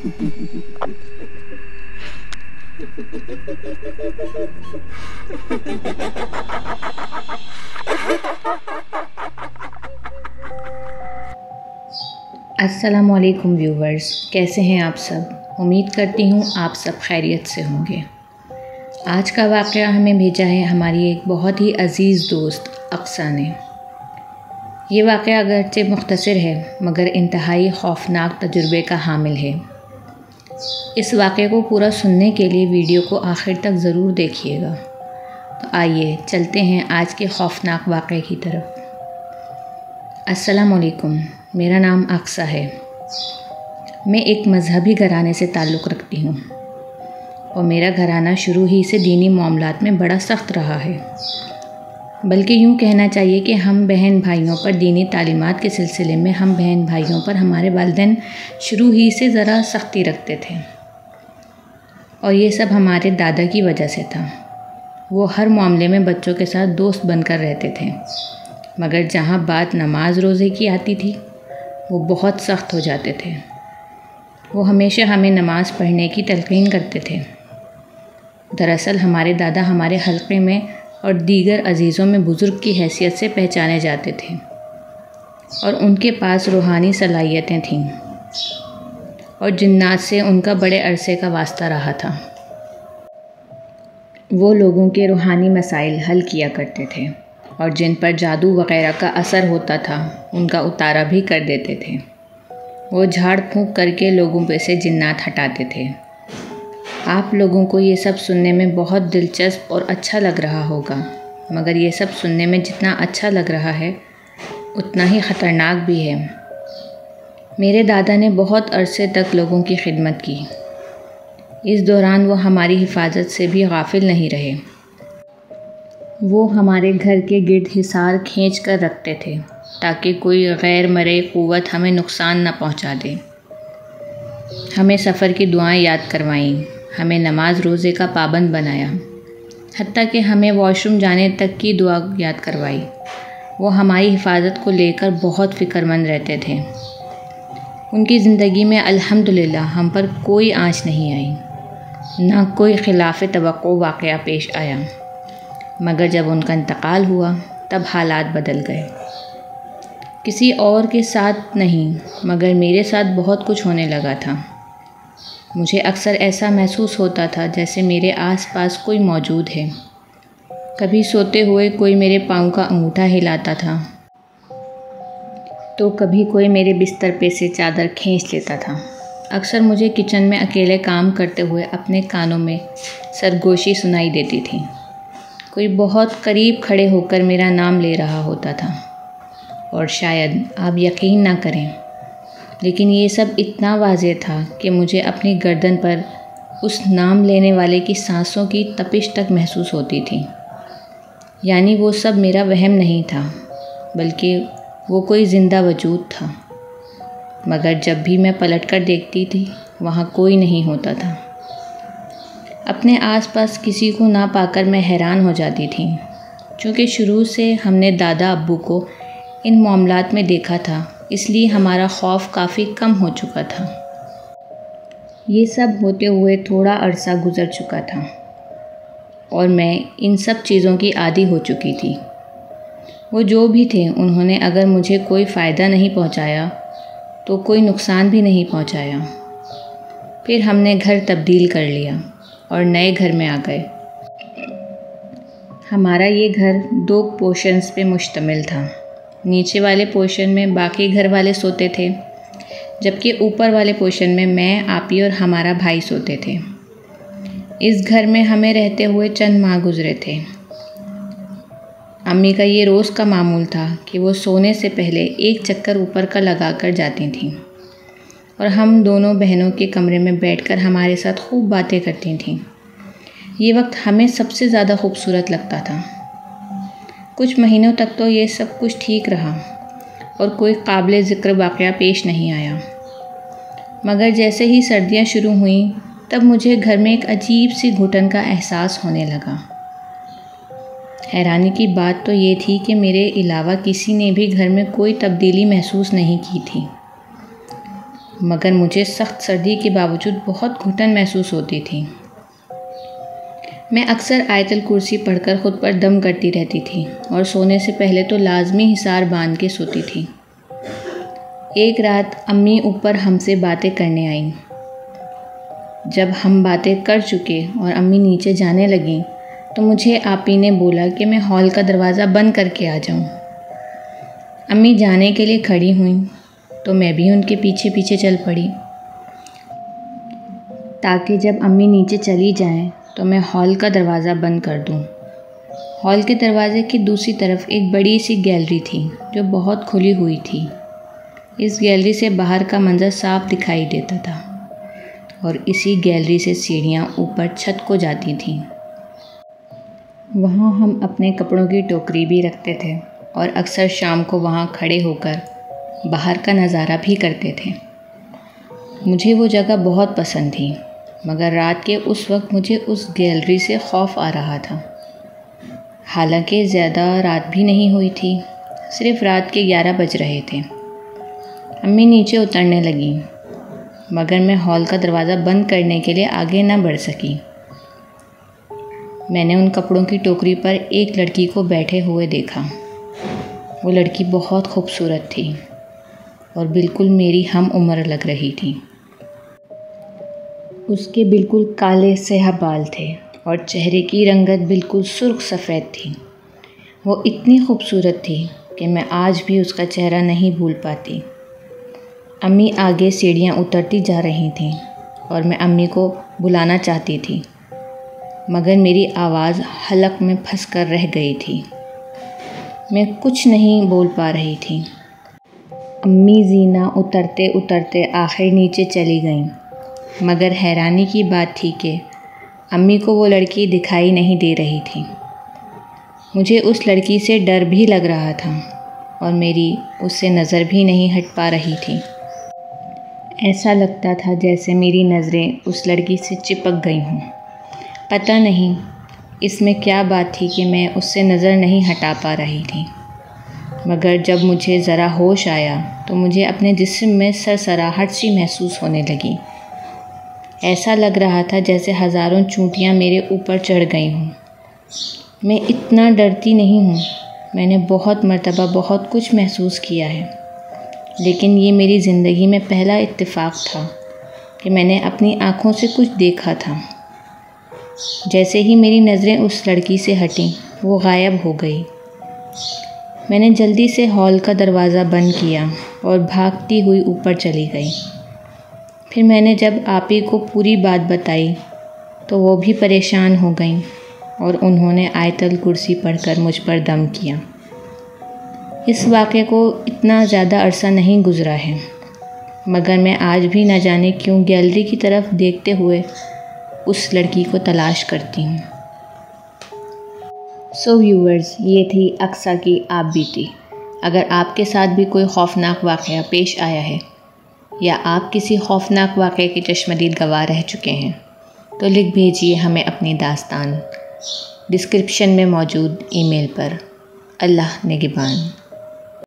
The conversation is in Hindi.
अस्सलामुअलैकुम व्यूवर्स, कैसे हैं आप सब। उम्मीद करती हूँ आप सब खैरियत से होंगे। आज का वाक़या हमें भेजा है हमारी एक बहुत ही अज़ीज़ दोस्त अक्सा ने। ये वाक़या अगरचे मुख्तसर है मगर इंतहाई खौफनाक तजुर्बे का हामिल है। इस वाक़े को पूरा सुनने के लिए वीडियो को आखिर तक ज़रूर देखिएगा। तो आइए चलते हैं आज के खौफनाक वाक़े की तरफ। अस्सलामुअलैकुम, मेरा नाम अक्सा है। मैं एक मज़हबी घराने से ताल्लुक़ रखती हूँ और मेरा घराना शुरू ही से दीनी मामलात में बड़ा सख्त रहा है। बल्कि यूँ कहना चाहिए कि हम बहन भाइयों पर दीनी तालीमात के सिलसिले में हम बहन भाइयों पर हमारे वालिदैन शुरू ही से ज़रा सख्ती रखते थे और ये सब हमारे दादा की वजह से था। वो हर मामले में बच्चों के साथ दोस्त बनकर रहते थे, मगर जहाँ बात नमाज रोज़े की आती थी वो बहुत सख्त हो जाते थे। वो हमेशा हमें नमाज़ पढ़ने की तलक़ीन करते थे। दरअसल हमारे दादा हमारे हल्के में और दीगर अज़ीज़ों में बुज़ुर्ग की हैसियत से पहचाने जाते थे और उनके पास रूहानी सलाहियतें थीं और जिन्नात से उनका बड़े अरसे का वास्ता रहा था। वो लोगों के रूहानी मसाइल हल किया करते थे और जिन पर जादू वग़ैरह का असर होता था उनका उतारा भी कर देते थे। वो झाड़ फूँक करके लोगों पे से जिन्नात हटाते थे। आप लोगों को ये सब सुनने में बहुत दिलचस्प और अच्छा लग रहा होगा, मगर ये सब सुनने में जितना अच्छा लग रहा है उतना ही ख़तरनाक भी है। मेरे दादा ने बहुत अरसे तक लोगों की खिदमत की। इस दौरान वो हमारी हिफाजत से भी गाफिल नहीं रहे। वो हमारे घर के गिर्द हिसार खींच कर रखते थे ताकि कोई गैर मरे क़ुव्वत हमें नुकसान न पहुंचा दे। हमें सफ़र की दुआएं याद करवाईं, हमें नमाज रोज़े का पाबंद बनाया, हत्ता कि हमें वॉशरूम जाने तक की दुआ याद करवाई। वो हमारी हिफाजत को लेकर बहुत फ़िक्रमंद रहते थे। उनकी ज़िंदगी में अल्हम्दुलिल्लाह हम पर कोई आँच नहीं आई, ना कोई खिलाफ़ तवक्को वाक़या पेश आया। मगर जब उनका इंतकाल हुआ तब हालात बदल गए। किसी और के साथ नहीं मगर मेरे साथ बहुत कुछ होने लगा था। मुझे अक्सर ऐसा महसूस होता था जैसे मेरे आसपास कोई मौजूद है। कभी सोते हुए कोई मेरे पाँव का अंगूठा हिलाता था तो कभी कोई मेरे बिस्तर पे से चादर खींच लेता था। अक्सर मुझे किचन में अकेले काम करते हुए अपने कानों में सरगोशी सुनाई देती थी। कोई बहुत करीब खड़े होकर मेरा नाम ले रहा होता था और शायद आप यकीन ना करें, लेकिन ये सब इतना वाज़ेह था कि मुझे अपनी गर्दन पर उस नाम लेने वाले की सांसों की तपिश तक महसूस होती थी। यानी वो सब मेरा वहम नहीं था, बल्कि वो कोई ज़िंदा वजूद था। मगर जब भी मैं पलट कर देखती थी वहाँ कोई नहीं होता था। अपने आसपास किसी को ना पाकर मैं हैरान हो जाती थी, क्योंकि शुरू से हमने दादा अब्बू को इन मामलात में देखा था, इसलिए हमारा खौफ काफ़ी कम हो चुका था। ये सब होते हुए थोड़ा अरसा गुज़र चुका था और मैं इन सब चीज़ों की आदी हो चुकी थी। वो जो भी थे उन्होंने अगर मुझे कोई फ़ायदा नहीं पहुंचाया तो कोई नुकसान भी नहीं पहुंचाया। फिर हमने घर तब्दील कर लिया और नए घर में आ गए। हमारा ये घर 2 पोर्शंस पे मुश्तमिल था। नीचे वाले पोर्शन में बाकी घर वाले सोते थे, जबकि ऊपर वाले पोर्शन में मैं, आपी और हमारा भाई सोते थे। इस घर में हमें रहते हुए चंद माह गुजरे थे। अम्मी का ये रोज़ का मामूल था कि वो सोने से पहले एक चक्कर ऊपर का लगा कर जाती थीं और हम दोनों बहनों के कमरे में बैठकर हमारे साथ खूब बातें करती थीं। ये वक्त हमें सबसे ज़्यादा खूबसूरत लगता था। कुछ महीनों तक तो ये सब कुछ ठीक रहा और कोई काबिल ज़िक्र वाक़या पेश नहीं आया। मगर जैसे ही सर्दियाँ शुरू हुईं तब मुझे घर में एक अजीब सी घुटन का एहसास होने लगा। हैरानी की बात तो ये थी कि मेरे अलावा किसी ने भी घर में कोई तब्दीली महसूस नहीं की थी। मगर मुझे सख्त सर्दी के बावजूद बहुत घुटन महसूस होती थी। मैं अक्सर आयतल कुर्सी पढ़कर ख़ुद पर दम करती रहती थी और सोने से पहले तो लाजमी हिसार बांध के सोती थी। एक रात अम्मी ऊपर हमसे बातें करने आईं। जब हम बातें कर चुके और अम्मी नीचे जाने लगीं तो मुझे आपी ने बोला कि मैं हॉल का दरवाज़ा बंद करके आ जाऊं। अम्मी जाने के लिए खड़ी हुईं तो मैं भी उनके पीछे पीछे चल पड़ी, ताकि जब अम्मी नीचे चली जाएं तो मैं हॉल का दरवाज़ा बंद कर दूं। हॉल के दरवाज़े की दूसरी तरफ एक बड़ी सी गैलरी थी जो बहुत खुली हुई थी। इस गैलरी से बाहर का मंज़र साफ दिखाई देता था और इसी गैलरी से सीढ़ियाँ ऊपर छत को जाती थीं। वहाँ हम अपने कपड़ों की टोकरी भी रखते थे और अक्सर शाम को वहाँ खड़े होकर बाहर का नज़ारा भी करते थे। मुझे वो जगह बहुत पसंद थी, मगर रात के उस वक्त मुझे उस गैलरी से खौफ आ रहा था। हालांकि ज़्यादा रात भी नहीं हुई थी, सिर्फ रात के 11 बज रहे थे। अम्मी नीचे उतरने लगीं, मगर मैं हॉल का दरवाज़ा बंद करने के लिए आगे न बढ़ सकी। मैंने उन कपड़ों की टोकरी पर एक लड़की को बैठे हुए देखा। वो लड़की बहुत खूबसूरत थी और बिल्कुल मेरी हम उम्र लग रही थी। उसके बिल्कुल काले स्याह बाल थे और चेहरे की रंगत बिल्कुल सुर्ख सफ़ेद थी। वो इतनी खूबसूरत थी कि मैं आज भी उसका चेहरा नहीं भूल पाती। अम्मी आगे सीढ़ियाँ उतरती जा रही थीं और मैं अम्मी को बुलाना चाहती थी, मगर मेरी आवाज़ हलक में फंस कर रह गई थी। मैं कुछ नहीं बोल पा रही थी। अम्मी जीना उतरते उतरते आखिर नीचे चली गईं, मगर हैरानी की बात थी कि अम्मी को वो लड़की दिखाई नहीं दे रही थी। मुझे उस लड़की से डर भी लग रहा था और मेरी उससे नज़र भी नहीं हट पा रही थी। ऐसा लगता था जैसे मेरी नज़रें उस लड़की से चिपक गई हों। पता नहीं इसमें क्या बात थी कि मैं उससे नज़र नहीं हटा पा रही थी, मगर जब मुझे ज़रा होश आया तो मुझे अपने जिस्म में सरसराहट सी महसूस होने लगी। ऐसा लग रहा था जैसे हज़ारों चूंटियाँ मेरे ऊपर चढ़ गई हों। मैं इतना डरती नहीं हूँ। मैंने बहुत मर्तबा बहुत कुछ महसूस किया है, लेकिन ये मेरी ज़िंदगी में पहला इत्तेफाक था कि मैंने अपनी आँखों से कुछ देखा था। जैसे ही मेरी नज़रें उस लड़की से हटीं, वो गायब हो गई। मैंने जल्दी से हॉल का दरवाज़ा बंद किया और भागती हुई ऊपर चली गई। फिर मैंने जब आपी को पूरी बात बताई तो वो भी परेशान हो गईं और उन्होंने आयतल कुर्सी पढ़कर मुझ पर दम किया। इस वाक़े को इतना ज़्यादा अरसा नहीं गुज़रा है, मगर मैं आज भी न जाने क्यों गैलरी की तरफ देखते हुए उस लड़की को तलाश करती हूँ। सो व्यूअर्स, ये थी अक्सा की आप बीती। अगर आपके साथ भी कोई खौफनाक वाक़या पेश आया है या आप किसी खौफनाक वाक़े के चश्मदीद गवाह रह चुके हैं तो लिख भेजिए हमें अपनी दास्तान डिस्क्रिप्शन में मौजूद ईमेल पर। अल्लाह निगहबान।